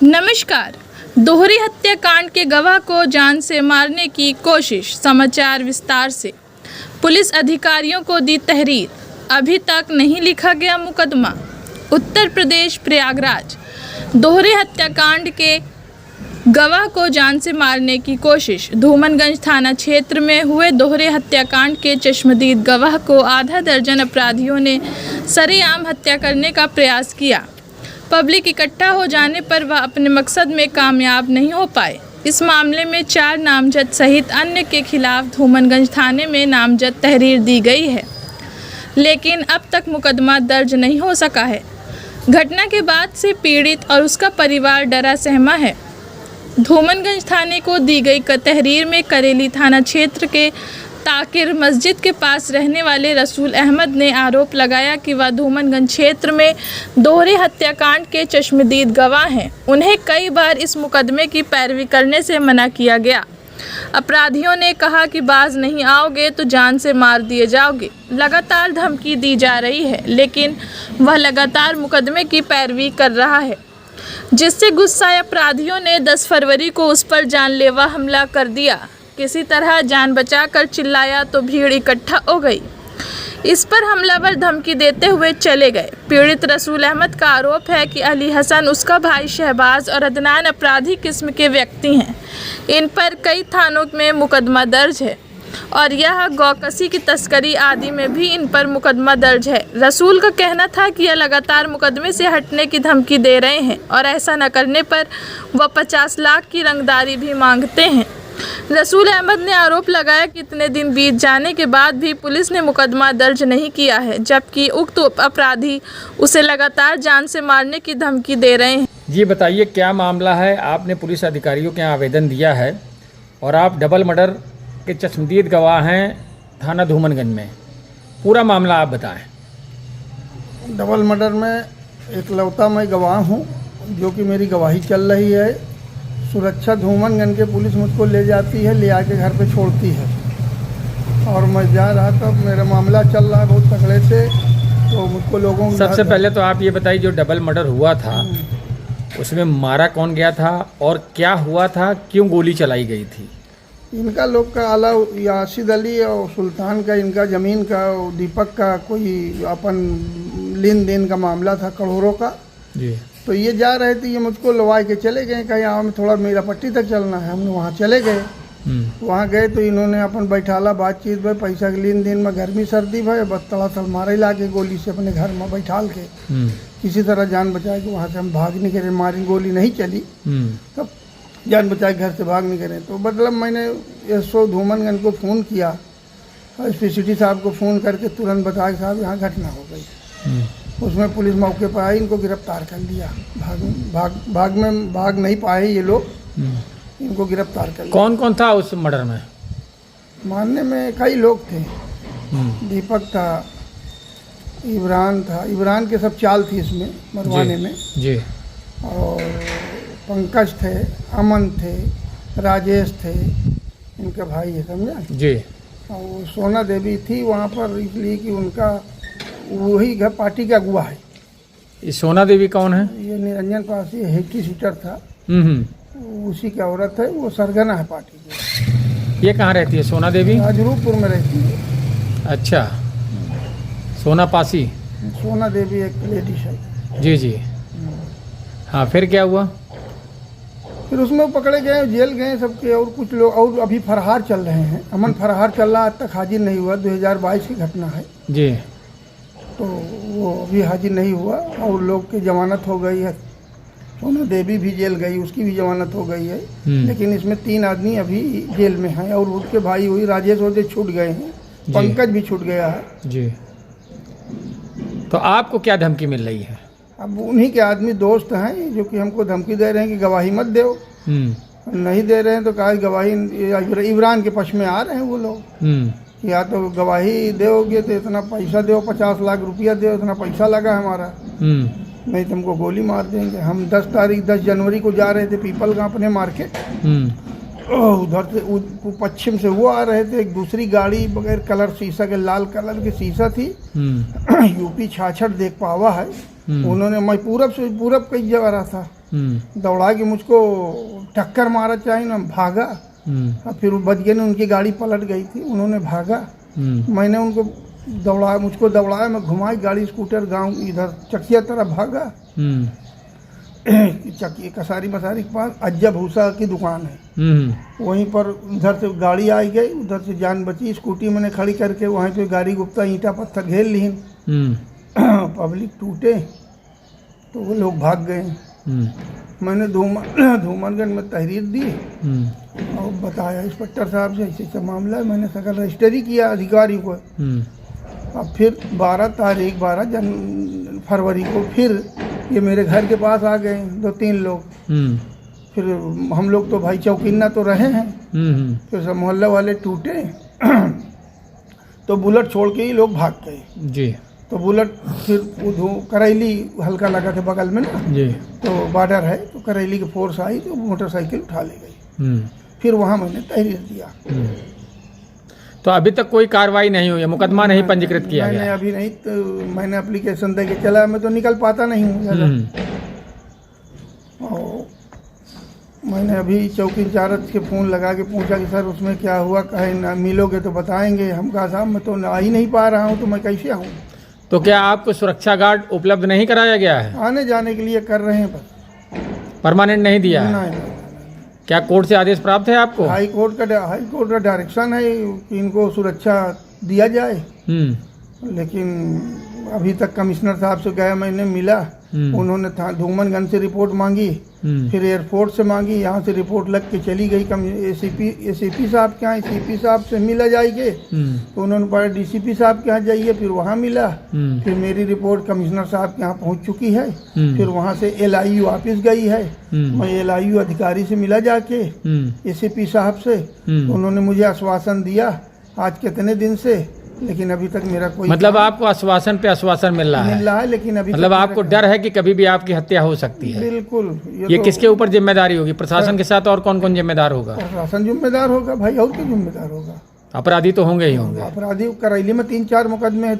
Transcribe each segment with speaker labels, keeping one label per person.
Speaker 1: नमस्कार। दोहरी हत्याकांड के गवाह को जान से मारने की कोशिश। समाचार विस्तार से। पुलिस अधिकारियों को दी तहरीर, अभी तक नहीं लिखा गया मुकदमा। उत्तर प्रदेश प्रयागराज। दोहरे हत्याकांड के गवाह को जान से मारने की कोशिश। धूमनगंज थाना क्षेत्र में हुए दोहरे हत्याकांड के चश्मदीद गवाह को आधा दर्जन अपराधियों ने सरेआम हत्या करने का प्रयास किया। पब्लिक इकट्ठा हो जाने पर वह अपने मकसद में कामयाब नहीं हो पाए। इस मामले में 4 नामजद सहित अन्य के खिलाफ धूमनगंज थाने में नामजद तहरीर दी गई है, लेकिन अब तक मुकदमा दर्ज नहीं हो सका है। घटना के बाद से पीड़ित और उसका परिवार डरा सहमा है। धूमनगंज थाने को दी गई तहरीर में करेली थाना क्षेत्र के ताकिर मस्जिद के पास रहने वाले रसूल अहमद ने आरोप लगाया कि वह धूमनगंज क्षेत्र में दोहरे हत्याकांड के चश्मदीद गवाह हैं। उन्हें कई बार इस मुकदमे की पैरवी करने से मना किया गया। अपराधियों ने कहा कि बाज नहीं आओगे तो जान से मार दिए जाओगे। लगातार धमकी दी जा रही है, लेकिन वह लगातार मुकदमे की पैरवी कर रहा है, जिससे गुस्साए अपराधियों ने 10 फरवरी को उस पर जानलेवा हमला कर दिया। किसी तरह जान बचाकर चिल्लाया तो भीड़ इकट्ठा हो गई। इस पर हमलावर धमकी देते हुए चले गए। पीड़ित रसूल अहमद का आरोप है कि अली हसन, उसका भाई शहबाज और अदनान अपराधी किस्म के व्यक्ति हैं। इन पर कई थानों में मुकदमा दर्ज है और यह गौकसी की तस्करी आदि में भी इन पर मुकदमा दर्ज है। रसूल का कहना था कि यह लगातार मुकदमे से हटने की धमकी दे रहे हैं और ऐसा न करने पर वह 50 लाख की रंगदारी भी मांगते हैं। रसूल अहमद ने आरोप लगाया कि इतने दिन बीत जाने के बाद भी पुलिस ने मुकदमा दर्ज नहीं किया है, जबकि उक्त अपराधी उसे लगातार जान से मारने की धमकी दे रहे हैं।
Speaker 2: जी बताइए, क्या मामला है? आपने पुलिस अधिकारियों के यहाँ आवेदन दिया है और आप डबल मर्डर के चश्मदीद गवाह हैं थाना धूमनगंज में। पूरा मामला आप बताएं।
Speaker 3: डबल मर्डर में एकलौता मैं गवाह हूँ, जो कि मेरी गवाही चल रही है। सुरक्षा धूमनगंज के पुलिस मुझको ले जाती है, ले आके घर पे छोड़ती है और मैं जा रहा था। मेरा मामला चल रहा है बहुत तगड़े से, तो मुझको लोगों
Speaker 2: सबसे पहले तो आप ये बताइए, जो डबल मर्डर हुआ था उसमें मारा कौन गया था और क्या हुआ था, क्यों गोली चलाई गई थी?
Speaker 3: इनका लोग का आला यासिद अली और सुल्तान का, इनका ज़मीन का, दीपक का कोई अपन लेन देन का मामला था, करोड़ों का
Speaker 2: जी।
Speaker 3: तो ये जा रहे थे, ये मुझको लवा के चले गए। कहीं यहाँ में थोड़ा मेरा पट्टी तक चलना है, हम वहाँ चले गए। वहाँ गए तो इन्होंने अपन बैठाला बातचीत भाई, पैसा के लेन देन में गर्मी सर्दी भाई, बस तड़ातड़ मारे ला के गोली से अपने घर में बैठाल के किसी तरह जान बचा के वहाँ से हम भाग नहीं करे। मारी गोली नहीं चली तब जान बचा के घर से भाग नहीं करे। तो मतलब मैंने एसओ धूमनगंज को फ़ोन किया, एसपी साहब को फ़ोन करके तुरंत बताया कि साहब यहाँ घटना हो गई। उसमें पुलिस मौके पर आई, इनको गिरफ्तार कर लिया। भाग नहीं पाए ये लोग, इनको गिरफ्तार कर लिया।
Speaker 2: कौन कौन था उस मर्डर में?
Speaker 3: मानने में कई लोग थे। दीपक था, इमरान था, इमरान के सब चाल थी इसमें मरवाने में
Speaker 2: जी।
Speaker 3: और पंकज थे, अमन थे, राजेश थे, इनके भाई है, समझा
Speaker 2: जी।
Speaker 3: और सोना देवी थी वहाँ पर, इसलिए कि उनका वही घर पार्टी का अगुआ है।
Speaker 2: ये सोना देवी कौन है?
Speaker 3: ये निरंजन पासी हेटी सीटर था, उसी की औरत है, वो सरगना है पार्टी की।
Speaker 2: ये कहाँ रहती है सोना देवी?
Speaker 3: राजरूपपुर में रहती है।
Speaker 2: अच्छा, सोना पासी।
Speaker 3: सोना देवी एक लेडीज है।
Speaker 2: जी जी। हाँ, फिर क्या हुआ?
Speaker 3: फिर उसमें वो पकड़े गए, जेल गए सबके, और कुछ लोग और अभी फरार चल रहे हैं। अमन फरार चल रहा, आज तक हाजिर नहीं हुआ। 2022 की घटना है
Speaker 2: जी।
Speaker 3: तो वो अभी हाजिर नहीं हुआ और लोग की जमानत हो गई है। सोना देवी भी जेल गई, उसकी भी जमानत हो गई है। लेकिन इसमें 3 आदमी अभी जेल में हैं और उसके भाई हुई राजेश होते छूट गए हैं, पंकज भी छूट गया है
Speaker 2: जी। तो आपको क्या धमकी मिल रही है?
Speaker 3: अब उन्हीं के आदमी दोस्त हैं जो कि हमको धमकी दे रहे हैं कि गवाही मत दो। नहीं दे रहे हैं तो कहा गवाही, इमरान के पक्ष में आ रहे हैं वो लोग। या तो गवाही दोगे तो इतना पैसा दो, 50 लाख रुपया दो, इतना पैसा लगा हमारा, नहीं तुमको गोली मार देंगे। हम 10 जनवरी को जा रहे थे पीपल का अपने मार्केट, उधर से पश्चिम से वो आ रहे थे, एक दूसरी गाड़ी बगैर कलर शीशा के, लाल कलर की शीशा थी। यूपी 66 देख पावा है, उन्होंने, मैं पूरब से पूरब कई जगह रहा था, दौड़ा के मुझको टक्कर मारा, चाहे ना भागा। और फिर वो बच गए ना, उनकी गाड़ी पलट गई थी, उन्होंने भागा। मैंने उनको मुझको दौड़ाया, मैं घुमाई गाड़ी स्कूटर गांव इधर चकिया तरफ भागा। चकिया कसारी मसारी के पास अज्जा भूसा की दुकान है, वहीं पर उधर से गाड़ी आई गई, उधर से जान बची। स्कूटी मैंने खड़ी करके वहीं पे गाड़ी गुप्ता ईंटा पत्थर घेर ली। पब्लिक टूटे तो वो लोग भाग गए। मैंने धूमनगंज में तहरीर दी और बताया इंस्पेक्टर साहब से ऐसे मामला है। मैंने सकल रजिस्टरी किया अधिकारी को। अब फिर 12 फरवरी को फिर ये मेरे घर के पास आ गए 2-3 लोग। फिर हम लोग तो भाई चौकीना तो रहे हैं। फिर सब मोहल्ले वाले टूटे तो बुलेट छोड़ के ही लोग भाग गए जी। तो बुलेट फिर करैली हल्का लगा था बगल में ना जी, तो बॉर्डर है, तो करैली की फोर्स आई तो मोटरसाइकिल उठा ले गई। फिर वहाँ मैंने तहरीर दिया।
Speaker 2: तो अभी तक कोई कार्रवाई नहीं हुई है, मुकदमा नहीं पंजीकृत किया गया?
Speaker 3: मैंने अभी नहीं, तो मैंने एप्लीकेशन दे के चला, मैं तो निकल पाता नहीं हूँ। और मैंने अभी चौकी इंचार्ज के फ़ोन लगा के पूछा कि सर उसमें क्या हुआ, कहे ना मिलोगे तो बताएंगे। हम कहा साहब मैं तो आ ही नहीं पा रहा हूँ, तो मैं कैसे आऊँ।
Speaker 2: तो क्या आपको सुरक्षा गार्ड उपलब्ध नहीं कराया गया है?
Speaker 3: आने जाने के लिए कर रहे हैं, बस
Speaker 2: परमानेंट नहीं दिया है?
Speaker 3: नहीं।
Speaker 2: क्या कोर्ट से आदेश प्राप्त है आपको?
Speaker 3: हाई कोर्ट का डायरेक्शन है कि इनको सुरक्षा दिया जाए, लेकिन अभी तक कमिश्नर साहब से गया मैंने, मिला, उन्होंने धूमनगंज से रिपोर्ट मांगी, फिर एयरपोर्ट से मांगी, यहाँ से रिपोर्ट लग के चली गई एसीपी साहब के यहाँ। सीपी साहब से मिला जाएंगे तो उन्होंने बोला डीसीपी साहब के यहाँ जाइए, फिर वहाँ मिला। फिर मेरी रिपोर्ट कमिश्नर साहब के यहाँ पहुँच चुकी है। फिर वहाँ से LIU ऑफिस गई है, मैं LIU अधिकारी से मिला जाके एसीपी साहब से, तो उन्होंने मुझे आश्वासन दिया आज कितने दिन से, लेकिन अभी तक मेरा कोई
Speaker 2: मतलब आपको आश्वासन पे आश्वासन मिल रहा है,
Speaker 3: लेकिन अभी
Speaker 2: मतलब आपको डर है कि कभी भी आपकी हत्या हो सकती है?
Speaker 3: बिल्कुल।
Speaker 2: ये किसके ऊपर जिम्मेदारी होगी? प्रशासन के साथ और कौन कौन जिम्मेदार होगा?
Speaker 3: प्रशासन जिम्मेदार होगा भाई, और क्यों जिम्मेदार होगा?
Speaker 2: अपराधी तो होंगे ही होंगे।
Speaker 3: अपराधी करैली में 3-4 मुकदमे है,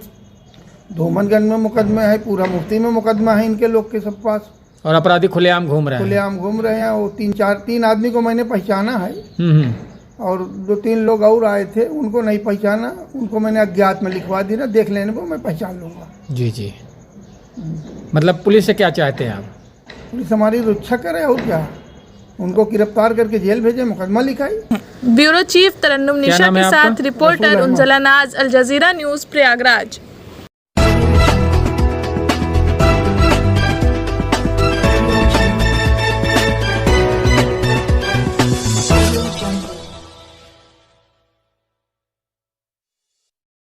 Speaker 3: धूमनगंज में मुकदमे है, पूरा मुफ्ती में मुकदमा है इनके लोग के सब पास।
Speaker 2: और अपराधी खुलेआम घूम रहे
Speaker 3: हैं। वो 3 आदमी को मैंने पहचाना है, और 2-3 लोग और आए थे, उनको नहीं पहचाना, उनको मैंने अज्ञात में लिखवा दी ना, देख लेने को मैं पहचान लूंगा।
Speaker 2: जी। मतलब पुलिस से क्या चाहते हैं आप?
Speaker 3: पुलिस हमारी रक्षा करे, और क्या, उनको गिरफ्तार करके जेल भेजे, मुकदमा लिखाई।
Speaker 1: ब्यूरो चीफ तरन्नुम निशा के साथ रिपोर्टर उंजला नाज, अल जजीरा न्यूज़, प्रयागराज।